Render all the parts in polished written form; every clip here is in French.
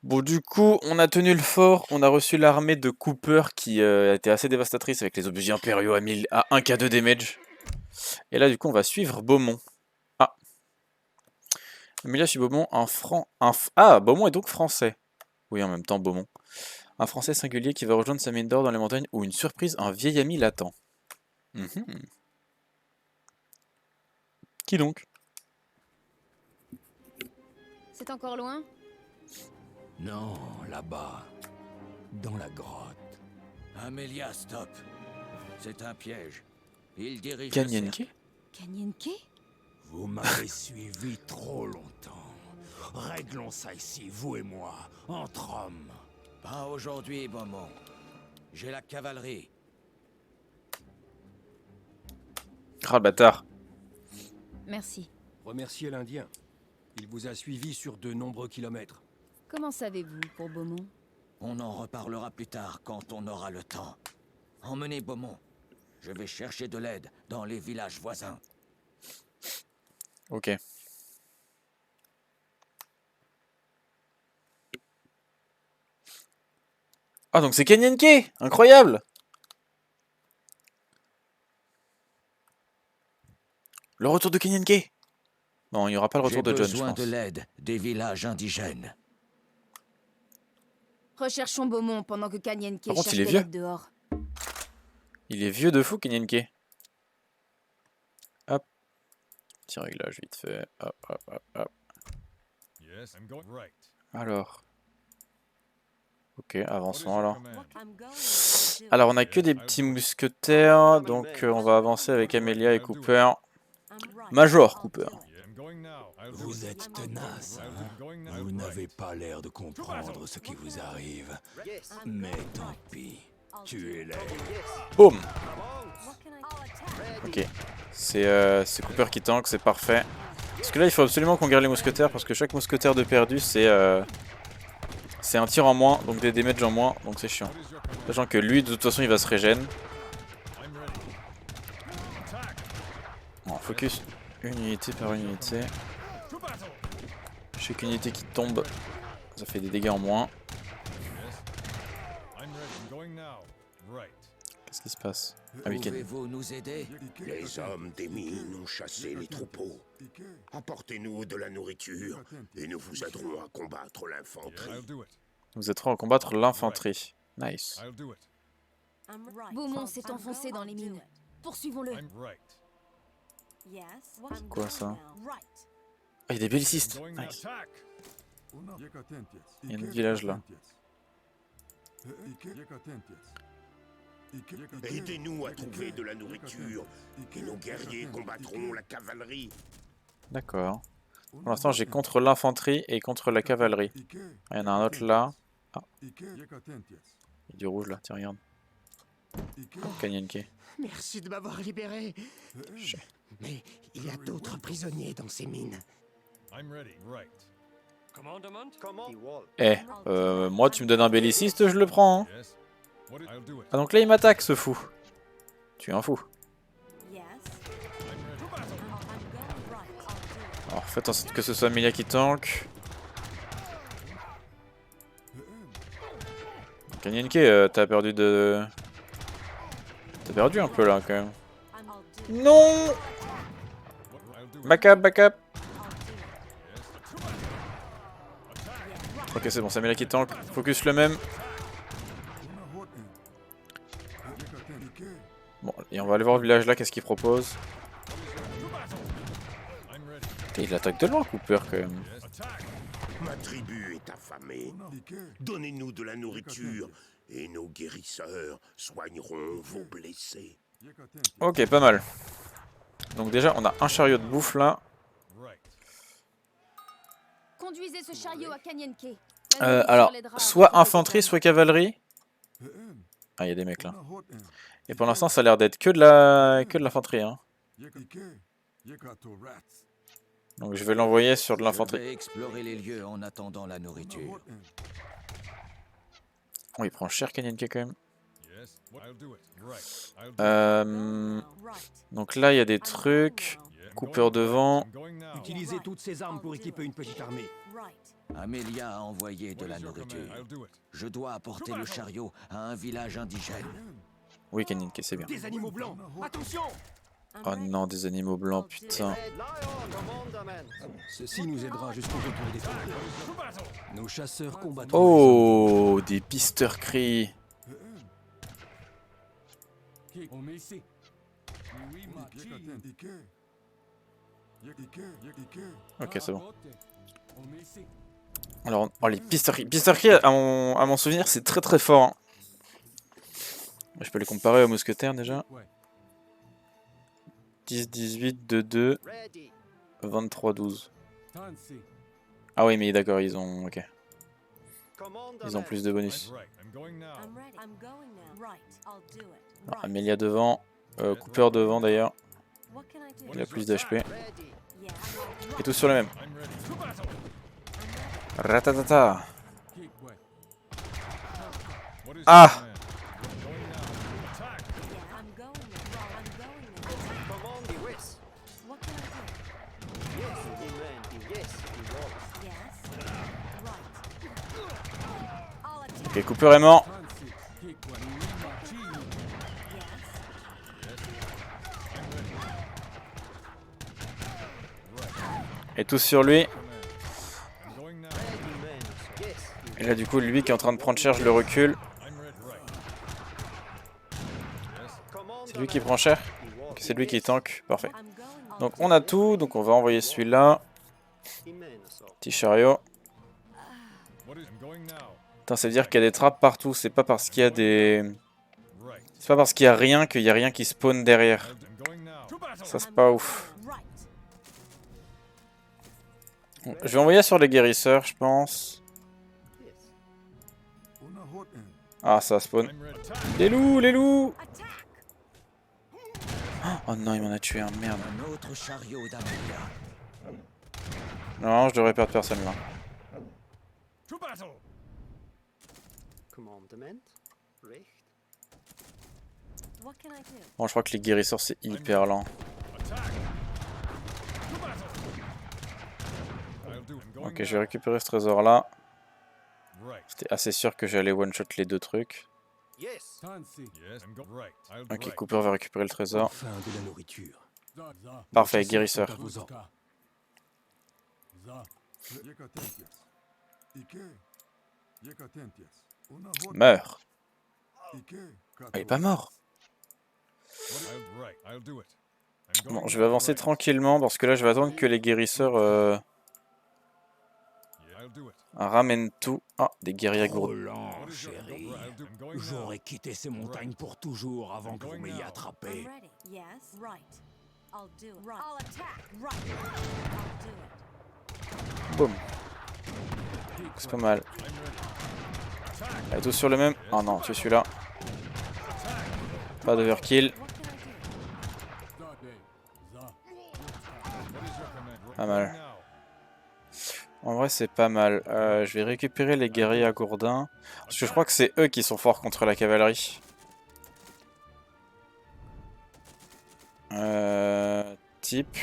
Bon, du coup, on a tenu le fort, on a reçu l'armée de Cooper qui a été assez dévastatrice avec les objets impériaux à 1k2 damage. Et là, du coup, on va suivre Beaumont. Ah, Amelia chez Beaumont, Ah, Beaumont est donc français. Oui, en même temps, Beaumont. Un français singulier qui va rejoindre sa mine d'or dans les montagnes ou une surprise, un vieil ami l'attend. Mhm. Qui donc? C'est encore loin? Non, là-bas, dans la grotte. Amelia, stop. C'est un piège. Il dirige le Kanyenke? cercle. Kanyenke? Vous m'avez suivi trop longtemps. Réglons ça ici, vous et moi, entre hommes. Pas aujourd'hui, Beaumont. J'ai la cavalerie. Ah, le bâtard. Merci. Remerciez l'Indien. Il vous a suivi sur de nombreux kilomètres. Comment savez-vous pour Beaumont? On en reparlera plus tard quand on aura le temps. Emmenez Beaumont. Je vais chercher de l'aide dans les villages voisins. Ok. Ah, donc c'est Kanyenke! Incroyable! Le retour de Kanyenke! Non, il n'y aura pas le retour de John, je J'ai besoin pense. de l'aide des villages indigènes. Recherchons Beaumont pendant que Kanyenke Par contre, cherche il est de vieux. l'aide dehors. Il est vieux de fou, Kanyenke. Hop. Petit réglage vite fait. Hop, hop, hop, hop. Alors. Ok, avançons alors. Alors, on a que des petits mousquetaires, donc on va avancer avec Amelia et Cooper. Major Cooper. Vous êtes tenace, hein? Vous n'avez pas l'air de comprendre ce qui vous arrive. Mais tant pis, tuez-les. Boum. Ok. C'est Cooper qui tank, c'est parfait. Parce que là, il faut absolument qu'on garde les mousquetaires, parce que chaque mousquetaire de perdu, c'est un tir en moins, donc des damages en moins, donc c'est chiant. Sachant que lui, de toute façon, il va se régène. Bon, focus une unité par une unité. Chaque unité qui tombe, ça fait des dégâts en moins. Qu'est-ce qui se passe? Ah oui, Pouvez-vous nous aider? Les hommes des mines ont chassé les troupeaux. Apportez-nous de la nourriture et nous vous aiderons à combattre l'infanterie. Vous êtes trois à combattre l'infanterie. Nice. Beaumont s'est enfoncé dans les mines. Poursuivons-le. C'est quoi ça? Ah, il y a des bellicistes. Nice. Il y a un autre village là. Aidez-nous à trouver de la nourriture et nos guerriers combattront la cavalerie. D'accord. Pour l'instant, j'ai contre l'infanterie et contre la cavalerie. Ah, il y en a un autre là. Ah. Il y a du rouge là, tiens, regarde. Kanyenke. Merci de m'avoir libéré. Mais il y a d'autres prisonniers dans ces mines. Eh, moi tu me donnes un belliciste, je le prends. Hein. Ah donc là il m'attaque ce fou. Tu es un fou. Alors faites en sorte que ce soit Amelia qui tank. Kanyenke, t'as perdu de... T'as perdu un peu là quand même. Non. Backup, backup. Ok c'est bon, c'est Amelia qui tank. Focus le même. Bon, et on va aller voir le village là, qu'est-ce qu'il propose. Il attaque de loin, Cooper, quand même. Ma tribu est affamée. Donnez-nous de la nourriture et nos guérisseurs soigneront vos blessés. Ok, pas mal. Donc déjà, on a un chariot de bouffe là. Conduisez ce chariot à Kanyenke. Alors, soit infanterie, soit cavalerie. Ah, il y a des mecs là. Et pour l'instant, ça a l'air d'être que de l'infanterie. Hein. Donc je vais l'envoyer sur de Je l'infanterie. vais explorer les lieux en attendant la nourriture. Oh, il prend cher Kanyenke quand même. Donc là, il y a des trucs. Cooper devant. Utilisez toutes ces armes pour équiper une petite armée. Amelia a envoyé de la nourriture. Je dois apporter le chariot à un village indigène. Oui, Kanyenke, c'est bien. Des animaux blancs. Attention! Oh non, des animaux blancs, putain. Ceci nous aidera jusqu'au retour des feux. Nos chasseurs combattent. Oh, des pisteurs cris. Ok, c'est bon. Alors, oh, les pisteurs cris. Pisteurs cris, à mon souvenir, c'est très très fort. Hein. Je peux les comparer aux mousquetaires déjà. 10, 18, 2, 2, 23, 12. Ah oui, mais d'accord, ils ont... Ok. Ils ont plus de bonus. Alors, Amelia devant. Cooper devant d'ailleurs. Il a plus d'HP. Et tous sur le même. Ratatata. Ah! Ok, Cooper est mort. Et tous sur lui. Et là du coup lui qui est en train de prendre cher, je le recule. C'est lui qui prend cher. Okay, c'est lui qui tank, parfait. Donc on a tout, donc on va envoyer celui-là. Petit chariot. Putain, ça veut dire qu'il y a des trappes partout, c'est pas parce qu'il y a des... C'est pas parce qu'il y a rien qu'il y a rien qui spawn derrière. Ça c'est pas ouf. Je vais envoyer sur les guérisseurs, je pense. Ah, ça spawn. Les loups, les loups! Oh non, il m'en a tué un, merde. Un autre chariot d'Amelia. Non, je devrais perdre personne là. Bon, je crois que les guérisseurs c'est hyper lent. Ok, je vais récupérer ce trésor là. J'étais assez sûr que j'allais one shot les deux trucs. Ok, Cooper va récupérer le trésor. Enfin de la nourriture. Parfait, guérisseur. Meurs. Il est pas mort. Bon, je vais avancer tranquillement parce que là je vais attendre que les guérisseurs ramènent tout. Ah, des guerriers gourds. Lent, chérie. J'aurais quitté ces montagnes pour toujours avant que vous m'ayez attrapé. Boum. C'est pas mal. Allez, tous sur le même. Oh non, c'est celui-là. Pas d'overkill. Pas mal. En vrai, c'est pas mal. Je vais récupérer les guerriers à gourdin. Parce que je crois que c'est eux qui sont forts contre la cavalerie. Type.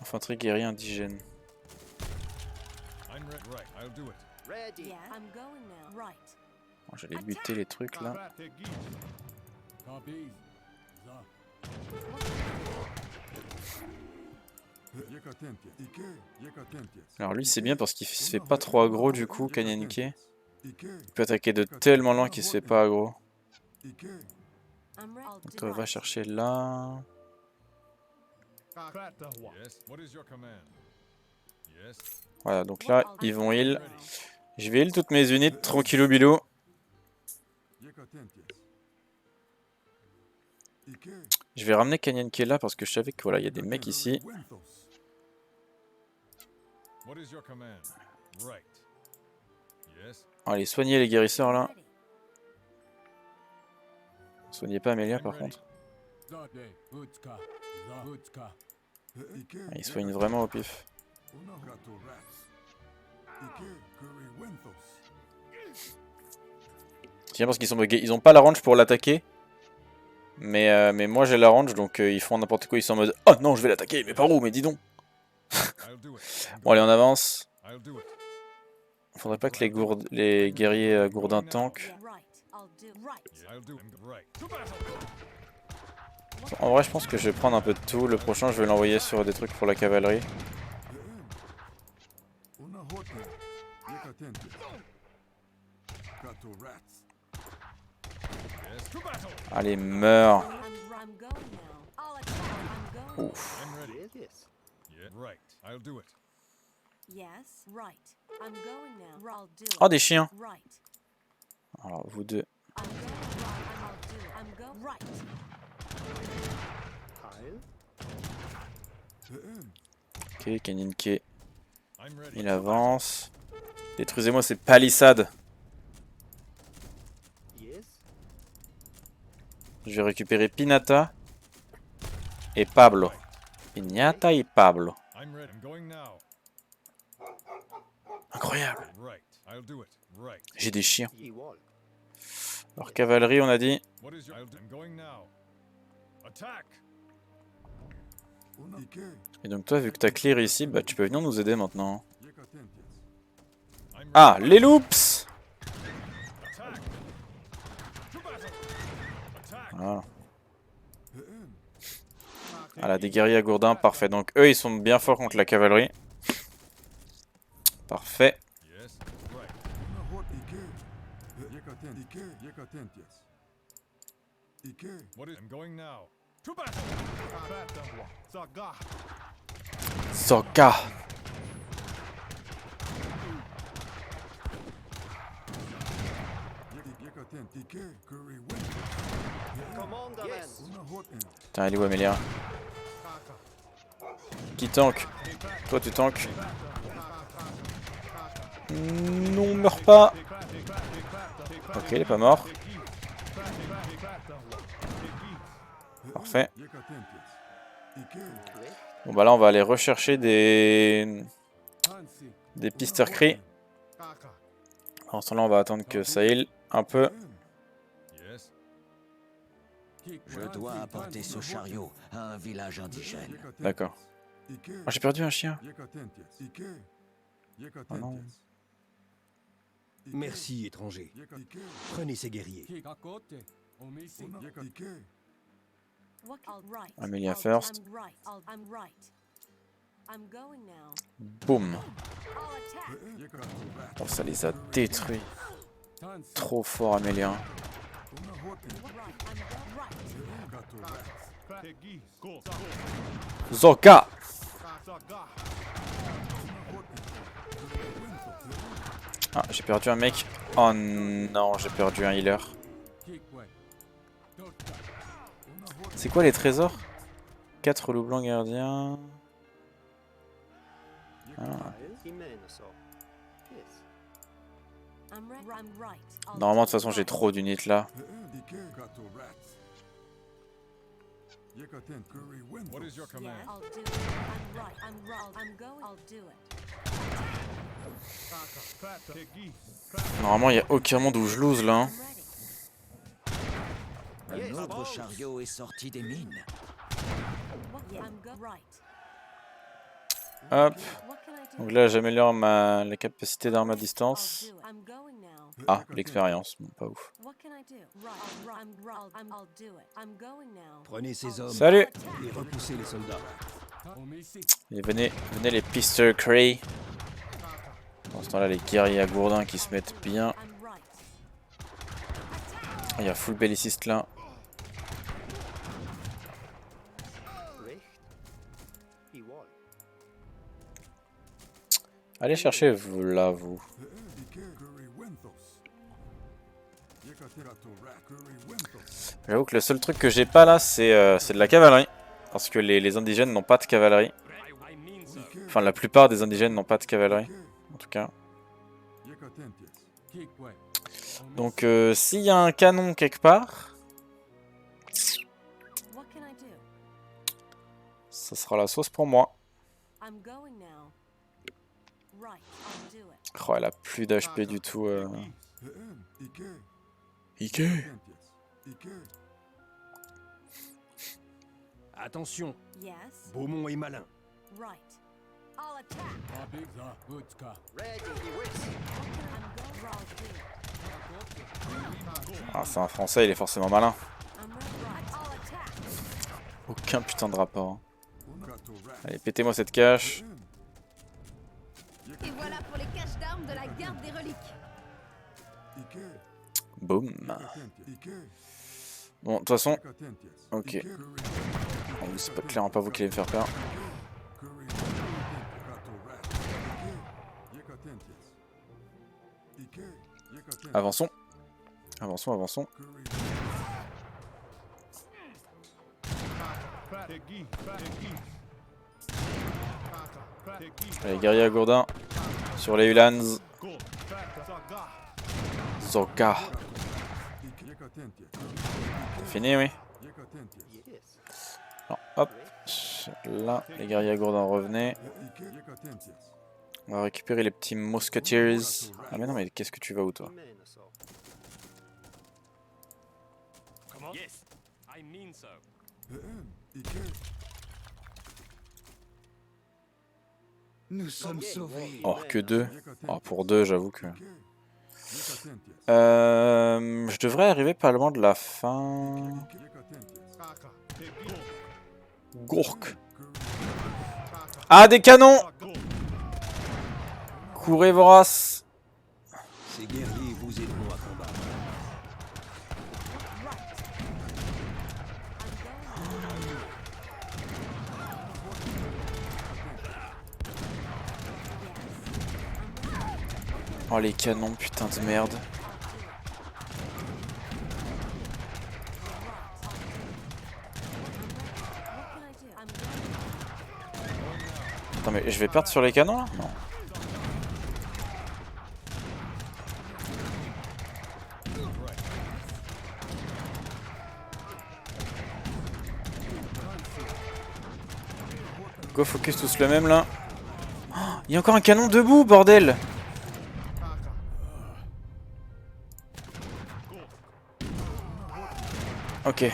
Infanterie guerrier indigène. Bon, j'allais buter les trucs là. Alors lui c'est bien parce qu'il se fait pas trop aggro du coup, Kanyenke. Il peut attaquer de tellement loin qu'il se fait pas aggro. Donc on va chercher là. Voilà, donc là ils vont heal. Je vais heal toutes mes unités tranquillou bilou. Je vais ramener Kanyenke là parce que je savais que voilà, il y a des mecs ici. Allez, soignez les guérisseurs là. Soignez pas Amelia par contre. Il soigne vraiment au pif. Tiens, parce qu'ils sont buggés. Ils ont pas la range pour l'attaquer. Mais moi j'ai la range, donc ils font n'importe quoi, ils sont en mode « Oh non, je vais l'attaquer, mais par où? Mais dis donc !» Bon allez, on avance. Faudrait pas que les guerriers gourdins tankent. En vrai, je pense que je vais prendre un peu de tout. Le prochain, je vais l'envoyer sur des trucs pour la cavalerie. Allez, meurs. Ouf. Oh, des chiens. Alors, vous deux. Ok, Kanyenke. Il avance. Détruisez-moi ces palissades. Je vais récupérer Pinata et Pablo. Pinata et Pablo. Incroyable. J'ai des chiens. Alors cavalerie, on a dit. Et donc toi, vu que t'as clear ici, bah tu peux venir nous aider maintenant. Ah, les loops. Voilà. Voilà, des guerriers à gourdin, parfait. Donc eux, ils sont bien forts contre la cavalerie. Parfait. Soka. Putain, elle est où Amélia? Qui tank? Toi tu tank. Non, meurs pas. Ok, il est pas mort. Parfait. Bon bah là on va aller rechercher des pistercries. En ce temps là on va attendre que ça heal un peu. Je dois apporter ce chariot à un village indigène. D'accord. Oh, j'ai perdu un chien. Oh non. Merci, étranger. Prenez ces guerriers. Amelia first. Boum. Oh, ça les a détruits. Trop fort Amelia. Zoka. Ah, j'ai perdu un mec. Oh non, j'ai perdu un healer. C'est quoi les trésors? 4 loups blancs gardiens. Ah. Normalement, de toute façon, j'ai trop d'unités là. Normalement, il n'y a aucun monde où je lose là. Hein. Un autre chariot est sorti des mines. Hop. Donc là, j'améliore la capacité d'arme à distance. Ah, l'expérience. Bon, pas ouf. Prenez ces hommes. Salut. Et repoussez les soldats. Et venez les pistercries. Dans ce temps-là, les guerriers à gourdin qui se mettent bien. Il y a full belliciste là. Allez chercher vous là, vous. J'avoue que le seul truc que j'ai pas là, c'est de la cavalerie. Parce que les indigènes n'ont pas de cavalerie. Enfin, la plupart des indigènes n'ont pas de cavalerie. En tout cas. Donc, s'il y a un canon quelque part, ça sera la sauce pour moi. Oh, elle a plus d'HP du tout. Ike. Attention, Beaumont est malin. Ah, c'est un français, il est forcément malin. Aucun putain de rapport. Hein. Allez, pétez-moi cette cache. Et voilà pour les caches d'armes de la garde des reliques. Boum. Bon, de toute façon... Ok. Oh, c'est pas clairement pas vous qui allez me faire peur. Avançons. Avançons, avançons. Allez, guerrier à Gourdin. Sur les Ulans. Zoka. Fini, oui. Alors, hop. Là, les guerriers à Gourdin, revenez. On va récupérer les petits Musketeers. Ah mais non, mais qu'est-ce que tu vas où, toi? Nous sommes sauvés. Oh, que 2. Oh, pour 2, j'avoue que... je devrais arriver pas loin de la fin. Gourk. Ah, des canons! Courez, vorace! Ces guerriers vous aideront à combattre. Oh, les canons, putain de merde. Attends, mais je vais perdre sur les canons, là? Non. Go focus tous le même, là. Oh, il y a encore un canon debout, bordel! Ok.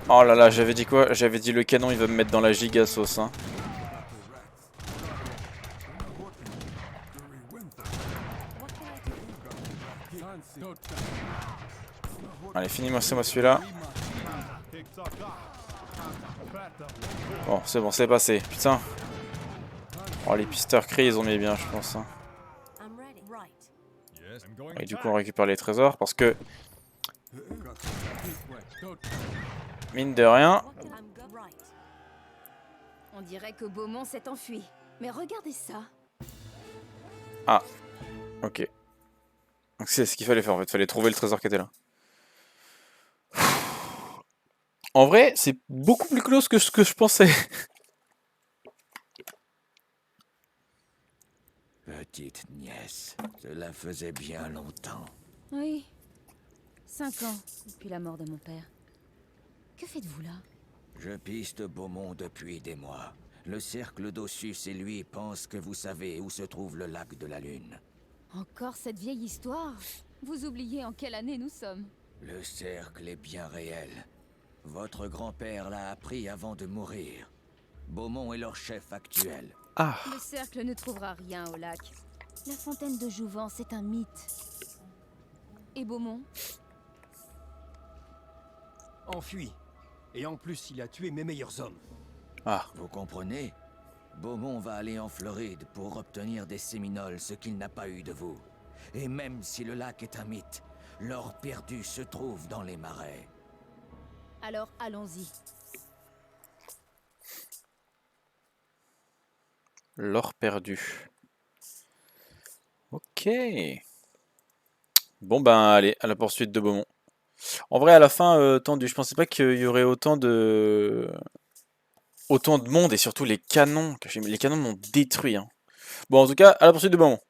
Oh là là, j'avais dit quoi? J'avais dit le canon, il va me mettre dans la giga sauce. Hein. Allez, finis-moi, c'est moi celui-là. Bon, c'est passé. Putain. Oh, les pisteurs cris, ils ont mis bien, je pense. Hein. Et du coup, on récupère les trésors parce que... Mine de rien... On dirait que Beaumont s'est enfui. Mais regardez ça. Ah. Ok. Donc c'est ce qu'il fallait faire en fait. Il fallait trouver le trésor qui était là. En vrai, c'est beaucoup plus close que ce que je pensais. Petite nièce, cela faisait bien longtemps. Oui. 5 ans depuis la mort de mon père. Que faites-vous là? Je piste Beaumont depuis des mois. Le cercle d'Ossus et lui pensent que vous savez où se trouve le lac de la Lune. Encore cette vieille histoire? Vous oubliez en quelle année nous sommes? Le cercle est bien réel. Votre grand-père l'a appris avant de mourir. Beaumont est leur chef actuel. Ah. Le cercle ne trouvera rien au lac. La fontaine de Jouvence est un mythe. Et Beaumont? Enfui. Et en plus, il a tué mes meilleurs hommes. Ah. Vous comprenez? Beaumont va aller en Floride pour obtenir des Séminoles ce qu'il n'a pas eu de vous. Et même si le lac est un mythe, l'or perdu se trouve dans les marais. Alors allons-y. L'or perdu. Ok. Bon ben allez, à la poursuite de Beaumont. En vrai, à la fin, tendu. Je pensais pas qu'il y aurait autant de monde et surtout les canons. Les canons m'ont détruit. Hein. Bon, en tout cas, à la poursuite de Beaumont.